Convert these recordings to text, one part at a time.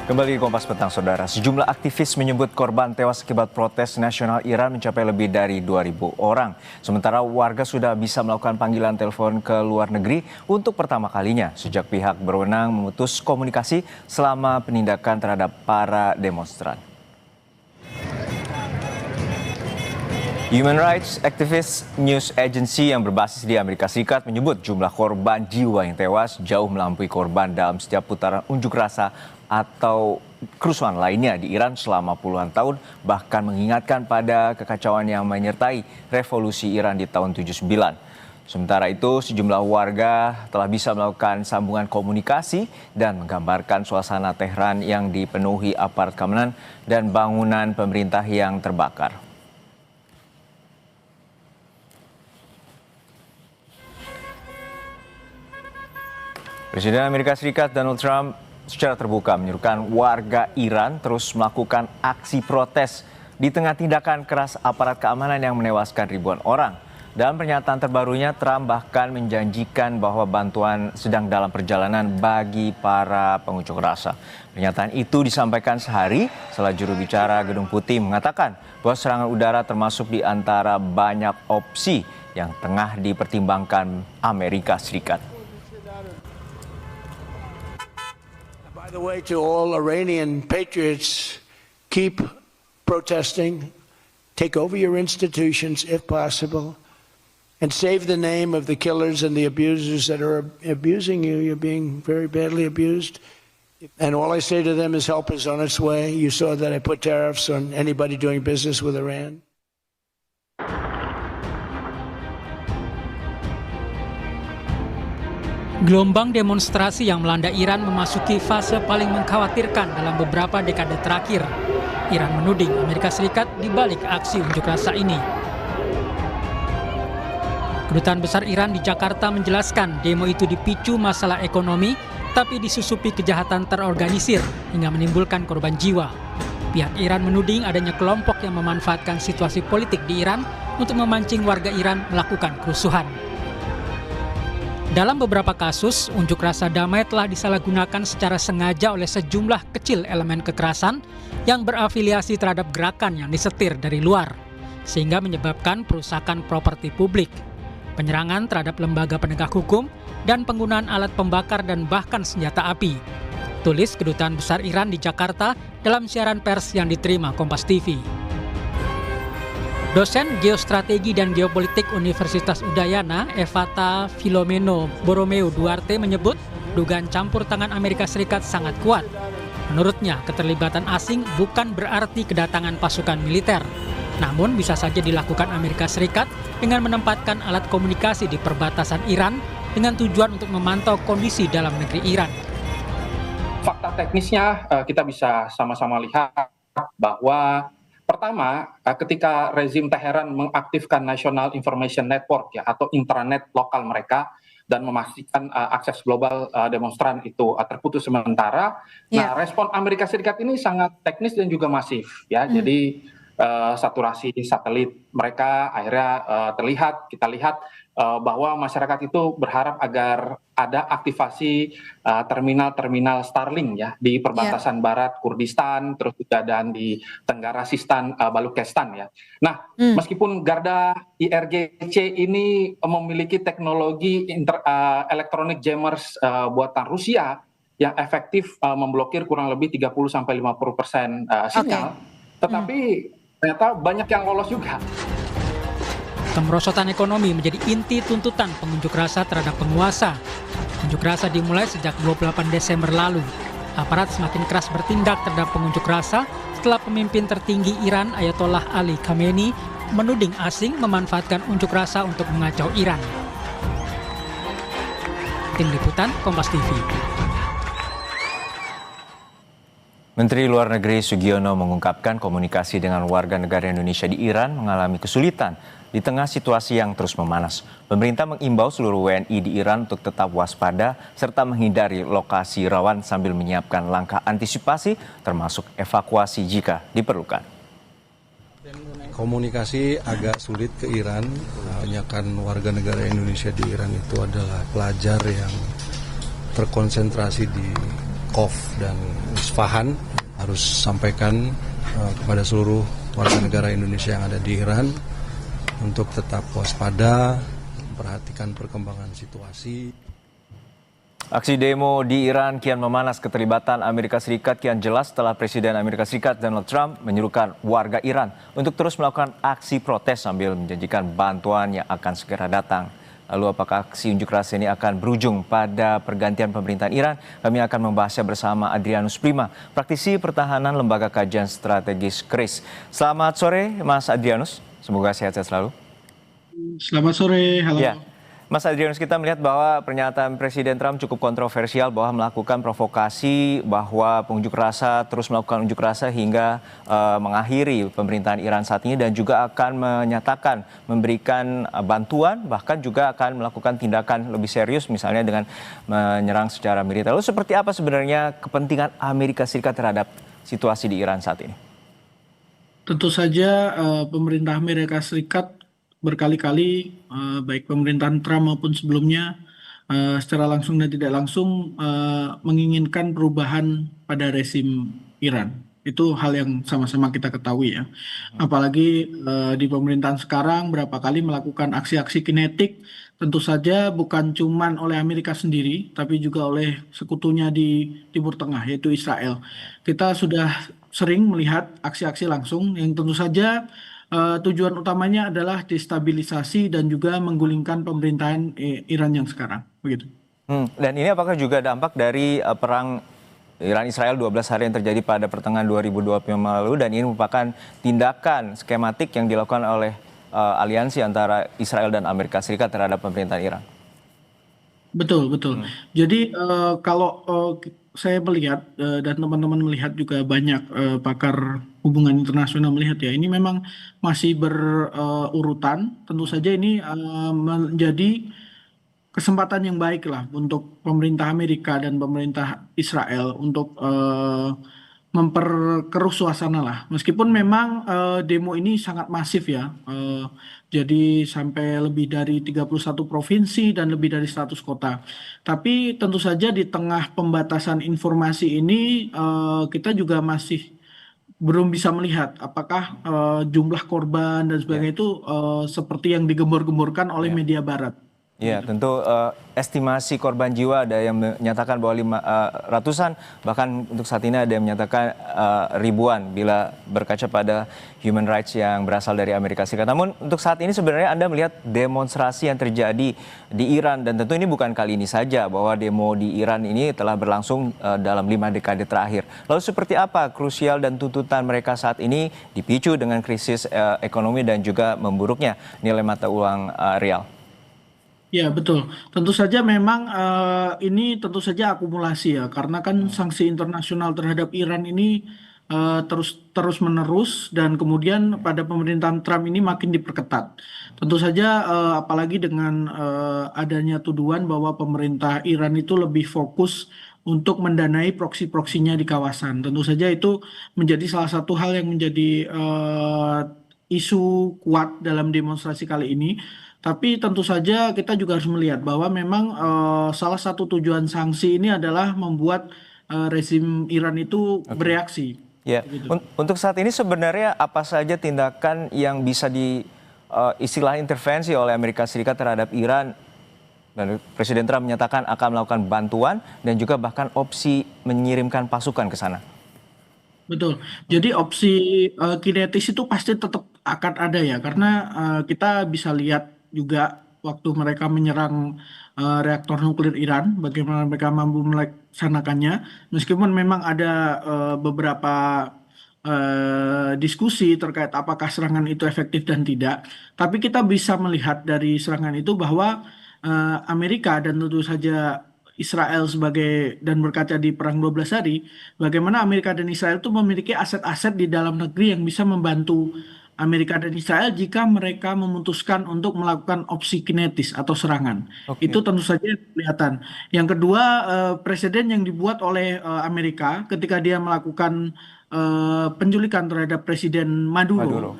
Kembali di Kompas Petang, Saudara. Sejumlah aktivis menyebut korban tewas akibat protes nasional Iran mencapai lebih dari 2.000 orang. Sementara warga sudah bisa melakukan panggilan telepon ke luar negeri untuk pertama kalinya sejak pihak berwenang memutus komunikasi selama penindakan terhadap para demonstran. Human Rights Activist News Agency yang berbasis di Amerika Serikat menyebut jumlah korban jiwa yang tewas jauh melampaui korban dalam setiap putaran unjuk rasa atau kerusuhan lainnya di Iran selama puluhan tahun, bahkan mengingatkan pada kekacauan yang menyertai revolusi Iran di tahun 79. Sementara itu, sejumlah warga telah bisa melakukan sambungan komunikasi dan menggambarkan suasana Tehran yang dipenuhi aparat keamanan dan bangunan pemerintah yang terbakar. Presiden Amerika Serikat Donald Trump secara terbuka menyuruhkan warga Iran terus melakukan aksi protes di tengah tindakan keras aparat keamanan yang menewaskan ribuan orang. Dalam pernyataan terbarunya, Trump bahkan menjanjikan bahwa bantuan sedang dalam perjalanan bagi para pengunjuk rasa. Pernyataan itu disampaikan sehari setelah juru bicara Gedung Putih mengatakan bahwa serangan udara termasuk di antara banyak opsi yang tengah dipertimbangkan Amerika Serikat. By the way, to all Iranian patriots, keep protesting, take over your institutions if possible, and save the name of the killers and the abusers that are abusing you. You're being very badly abused. And all I say to them is help is on its way. You saw that I put tariffs on anybody doing business with Iran. Gelombang demonstrasi yang melanda Iran memasuki fase paling mengkhawatirkan dalam beberapa dekade terakhir. Iran menuding Amerika Serikat di balik aksi unjuk rasa ini. Kedutaan Besar Iran di Jakarta menjelaskan demo itu dipicu masalah ekonomi, tapi disusupi kejahatan terorganisir hingga menimbulkan korban jiwa. Pihak Iran menuding adanya kelompok yang memanfaatkan situasi politik di Iran untuk memancing warga Iran melakukan kerusuhan. Dalam beberapa kasus, unjuk rasa damai telah disalahgunakan secara sengaja oleh sejumlah kecil elemen kekerasan yang berafiliasi terhadap gerakan yang disetir dari luar, sehingga menyebabkan perusakan properti publik, penyerangan terhadap lembaga penegak hukum, dan penggunaan alat pembakar dan bahkan senjata api. Tulis Kedutaan Besar Iran di Jakarta dalam siaran pers yang diterima Kompas TV. Dosen Geostrategi dan Geopolitik Universitas Udayana, Evata Filomeno Borromeo Duarte menyebut dugaan campur tangan Amerika Serikat sangat kuat. Menurutnya, keterlibatan asing bukan berarti kedatangan pasukan militer. Namun bisa saja dilakukan Amerika Serikat dengan menempatkan alat komunikasi di perbatasan Iran dengan tujuan untuk memantau kondisi dalam negeri Iran. Fakta teknisnya kita bisa sama-sama lihat bahwa pertama, ketika rezim Teheran mengaktifkan National Information Network atau intranet lokal mereka dan memastikan akses global demonstran itu terputus sementara, nah respon Amerika Serikat ini sangat teknis dan juga masif ya. Jadi saturasi satelit mereka akhirnya kita lihat bahwa masyarakat itu berharap agar ada aktivasi terminal-terminal Starlink ya di perbatasan barat Kurdistan, terus juga dan di Tenggara Sistan, Balukistan ya. Nah, meskipun Garda IRGC ini memiliki teknologi electronic jammers buatan Rusia yang efektif memblokir kurang lebih 30-50% sinyal, tetapi ternyata banyak yang lolos juga. Kemerosotan ekonomi menjadi inti tuntutan pengunjuk rasa terhadap penguasa. Unjuk rasa dimulai sejak 28 Desember lalu. Aparat semakin keras bertindak terhadap pengunjuk rasa setelah pemimpin tertinggi Iran Ayatollah Ali Khamenei menuding asing memanfaatkan unjuk rasa untuk mengacau Iran. Tim Liputan Kompas TV. Menteri Luar Negeri Sugiono mengungkapkan komunikasi dengan warga negara Indonesia di Iran mengalami kesulitan di tengah situasi yang terus memanas. Pemerintah mengimbau seluruh WNI di Iran untuk tetap waspada serta menghindari lokasi rawan sambil menyiapkan langkah antisipasi termasuk evakuasi jika diperlukan. Komunikasi agak sulit ke Iran, kebanyakan warga negara Indonesia di Iran itu adalah pelajar yang terkonsentrasi di Kharkov dan Isfahan harus sampaikan kepada seluruh warga negara Indonesia yang ada di Iran untuk tetap waspada, memperhatikan perkembangan situasi. Aksi demo di Iran kian memanas. Keterlibatan Amerika Serikat kian jelas setelah Presiden Amerika Serikat Donald Trump menyuruhkan warga Iran untuk terus melakukan aksi protes sambil menjanjikan bantuan yang akan segera datang. Lalu apakah aksi unjuk rasa ini akan berujung pada pergantian pemerintahan Iran? Kami akan membahasnya bersama Adrianus Prima, praktisi pertahanan Lembaga Kajian Strategis KRIS. Selamat sore Mas Adrianus, semoga sehat-sehat selalu. Selamat sore, halo. Ya. Mas Adrianus, kita melihat bahwa pernyataan Presiden Trump cukup kontroversial bahwa melakukan provokasi, bahwa pengunjuk rasa terus melakukan unjuk rasa hingga mengakhiri pemerintahan Iran saat ini dan juga akan menyatakan memberikan bantuan, bahkan juga akan melakukan tindakan lebih serius misalnya dengan menyerang secara militer. Lalu seperti apa sebenarnya kepentingan Amerika Serikat terhadap situasi di Iran saat ini? Tentu saja pemerintah Amerika Serikat berkali-kali, baik pemerintahan Trump maupun sebelumnya, secara langsung dan tidak langsung menginginkan perubahan pada rezim Iran. Itu hal yang sama-sama kita ketahui ya. Apalagi di pemerintahan sekarang berapa kali melakukan aksi-aksi kinetik, tentu saja bukan cuman oleh Amerika sendiri, tapi juga oleh sekutunya di Timur Tengah, yaitu Israel. Kita sudah sering melihat aksi-aksi langsung yang tentu saja tujuan utamanya adalah destabilisasi dan juga menggulingkan pemerintahan Iran yang sekarang, begitu. Dan ini apakah juga dampak dari perang Iran-Israel 12 hari yang terjadi pada pertengahan 2025 lalu, dan ini merupakan tindakan skematik yang dilakukan oleh aliansi antara Israel dan Amerika Serikat terhadap pemerintahan Iran? Betul, betul. Jadi kalau saya melihat dan teman-teman melihat juga banyak pakar hubungan internasional melihat ya, ini memang masih berurutan. Tentu saja ini menjadi kesempatan yang baik lah untuk pemerintah Amerika dan pemerintah Israel untuk memperkeruh suasana lah. Meskipun memang demo ini sangat masif ya. Jadi sampai lebih dari 31 provinsi dan lebih dari 100 kota. Tapi tentu saja di tengah pembatasan informasi ini kita juga masih belum bisa melihat apakah jumlah korban dan sebagainya itu seperti yang digembor-gemborkan oleh media barat. Ya, tentu estimasi korban jiwa ada yang menyatakan bahwa ratusan, bahkan untuk saat ini ada yang menyatakan ribuan bila berkaca pada human rights yang berasal dari Amerika Serikat. Namun untuk saat ini sebenarnya Anda melihat demonstrasi yang terjadi di Iran, dan tentu ini bukan kali ini saja bahwa demo di Iran ini telah berlangsung dalam 5 dekade terakhir. Lalu seperti apa krusial dan tuntutan mereka saat ini dipicu dengan krisis ekonomi dan juga memburuknya nilai mata uang rial? Ya, betul. Tentu saja memang ini tentu saja akumulasi ya, karena kan sanksi internasional terhadap Iran ini terus menerus, dan kemudian pada pemerintahan Trump ini makin diperketat. Tentu saja apalagi dengan adanya tuduhan bahwa pemerintah Iran itu lebih fokus untuk mendanai proksi-proksinya di kawasan. Tentu saja itu menjadi salah satu hal yang menjadi isu kuat dalam demonstrasi kali ini. Tapi tentu saja kita juga harus melihat bahwa memang salah satu tujuan sanksi ini adalah membuat rezim Iran itu bereaksi. Ya, untuk saat ini sebenarnya apa saja tindakan yang bisa istilah intervensi oleh Amerika Serikat terhadap Iran? Dan Presiden Trump menyatakan akan melakukan bantuan dan juga bahkan opsi mengirimkan pasukan ke sana. Betul. Jadi opsi kinetis itu pasti tetap akan ada ya, karena kita bisa lihat juga waktu mereka menyerang reaktor nuklir Iran, bagaimana mereka mampu melaksanakannya. Meskipun memang ada beberapa diskusi terkait apakah serangan itu efektif dan tidak, tapi kita bisa melihat dari serangan itu bahwa Amerika dan tentu saja Israel dan berkaca di perang 12 hari, bagaimana Amerika dan Israel itu memiliki aset-aset di dalam negeri yang bisa membantu Amerika dan Israel jika mereka memutuskan untuk melakukan opsi kinetis atau serangan. Itu tentu saja kelihatan. Yang kedua, presiden yang dibuat oleh Amerika ketika dia melakukan penculikan terhadap Presiden Maduro.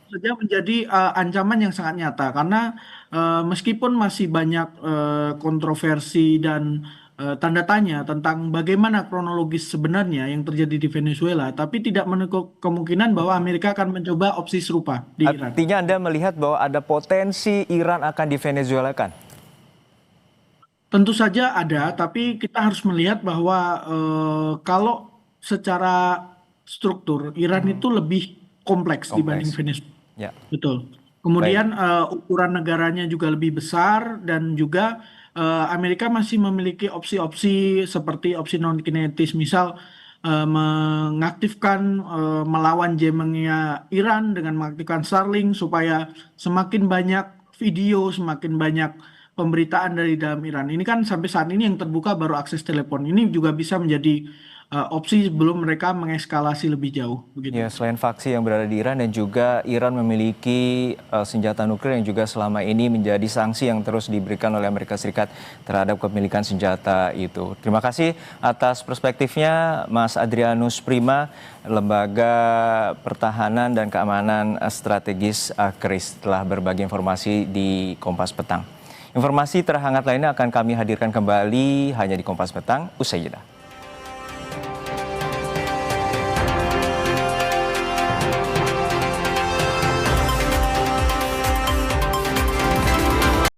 Saja menjadi ancaman yang sangat nyata, karena meskipun masih banyak kontroversi dan tanda tanya tentang bagaimana kronologis sebenarnya yang terjadi di Venezuela, tapi tidak menutup kemungkinan bahwa Amerika akan mencoba opsi serupa di Iran. Artinya Anda melihat bahwa ada potensi Iran akan divenezuelakan? Tentu saja ada, tapi kita harus melihat bahwa kalau secara struktur Iran itu lebih kompleks dibanding Venezuela. Ya. Betul. Kemudian ukuran negaranya juga lebih besar dan juga Amerika masih memiliki opsi-opsi seperti opsi non-kinetis, misal mengaktifkan melawan jammingnya Iran dengan mengaktifkan Starlink supaya semakin banyak video, semakin banyak pemberitaan dari dalam Iran. Ini kan sampai saat ini yang terbuka baru akses telepon. Ini juga bisa menjadi opsi sebelum mereka mengeskalasi lebih jauh. Begitu. Ya, selain faksi yang berada di Iran dan juga Iran memiliki senjata nuklir yang juga selama ini menjadi sanksi yang terus diberikan oleh Amerika Serikat terhadap kepemilikan senjata itu. Terima kasih atas perspektifnya Mas Adrianus Prima, Lembaga Pertahanan dan Keamanan Strategis KRIS, telah berbagi informasi di Kompas Petang. Informasi terhangat lainnya akan kami hadirkan kembali hanya di Kompas Petang usai jeda.